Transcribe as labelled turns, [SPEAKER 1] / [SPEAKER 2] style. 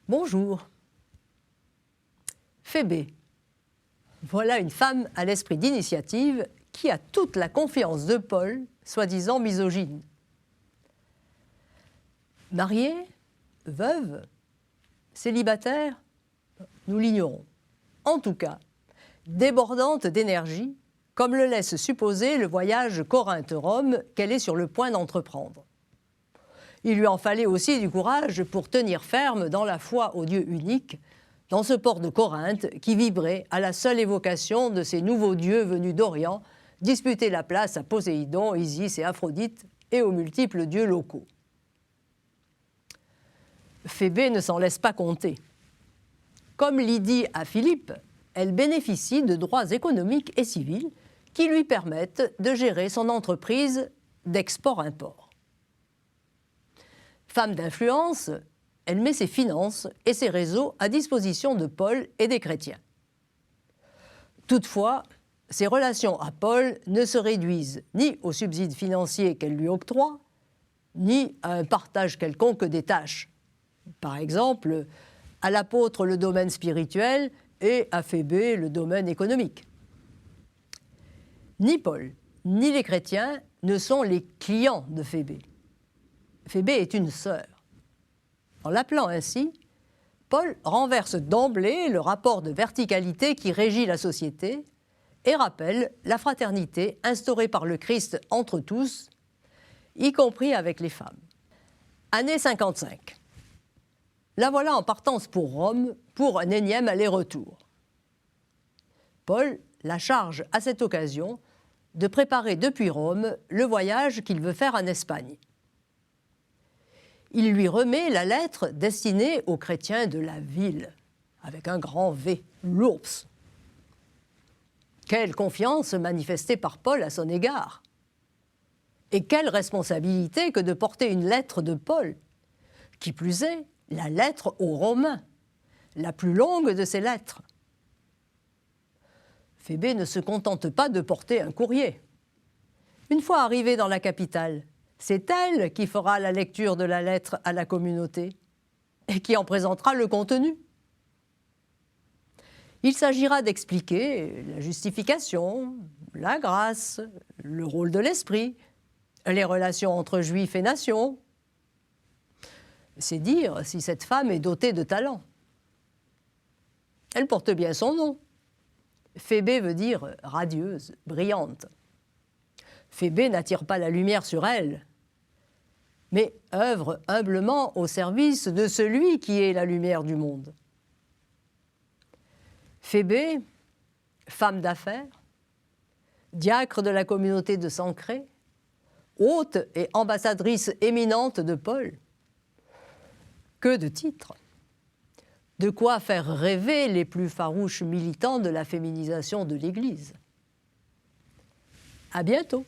[SPEAKER 1] Bonjour. Phébé. Voilà une femme à l'esprit d'initiative qui a toute la confiance de Paul, soi-disant misogyne. Mariée, veuve, célibataire, nous l'ignorons. En tout cas, débordante d'énergie, comme le laisse supposer le voyage Corinthe-Rome qu'elle est sur le point d'entreprendre. Il lui en fallait aussi du courage pour tenir ferme dans la foi au Dieu unique, dans ce port de Corinthe qui vibrait à la seule évocation de ces nouveaux dieux venus d'Orient, disputer la place à Poséidon, Isis et Aphrodite et aux multiples dieux locaux. Phébé ne s'en laisse pas compter. Comme Lydie à Philippe, elle bénéficie de droits économiques et civils qui lui permettent de gérer son entreprise d'export-import. Femme d'influence, elle met ses finances et ses réseaux à disposition de Paul et des chrétiens. Toutefois, ses relations à Paul ne se réduisent ni aux subsides financiers qu'elle lui octroie, ni à un partage quelconque des tâches. Par exemple, à l'apôtre le domaine spirituel et à Phébé le domaine économique. Ni Paul, ni les chrétiens ne sont les clients de Phébé. Phébé est une sœur. En l'appelant ainsi, Paul renverse d'emblée le rapport de verticalité qui régit la société et rappelle la fraternité instaurée par le Christ entre tous, y compris avec les femmes. Année 55. La voilà en partance pour Rome pour un énième aller-retour. Paul la charge à cette occasion de préparer depuis Rome le voyage qu'il veut faire en Espagne. Il lui remet la lettre destinée aux chrétiens de la ville, avec un grand V, l'ours. Quelle confiance manifestée par Paul à son égard! Et quelle responsabilité que de porter une lettre de Paul, qui plus est, la lettre aux Romains, la plus longue de ses lettres. Phébé ne se contente pas de porter un courrier. Une fois arrivée dans la capitale, c'est elle qui fera la lecture de la lettre à la communauté et qui en présentera le contenu. Il s'agira d'expliquer la justification, la grâce, le rôle de l'esprit, les relations entre juifs et nations. C'est dire si cette femme est dotée de talent. Elle porte bien son nom. Phébé veut dire radieuse, brillante. Phébé n'attire pas la lumière sur elle, mais œuvre humblement au service de celui qui est la lumière du monde. Phébé, femme d'affaires, diacre de la communauté de Sancré, hôte et ambassadrice éminente de Paul. Que de titres! De quoi faire rêver les plus farouches militants de la féminisation de l'Église. À bientôt!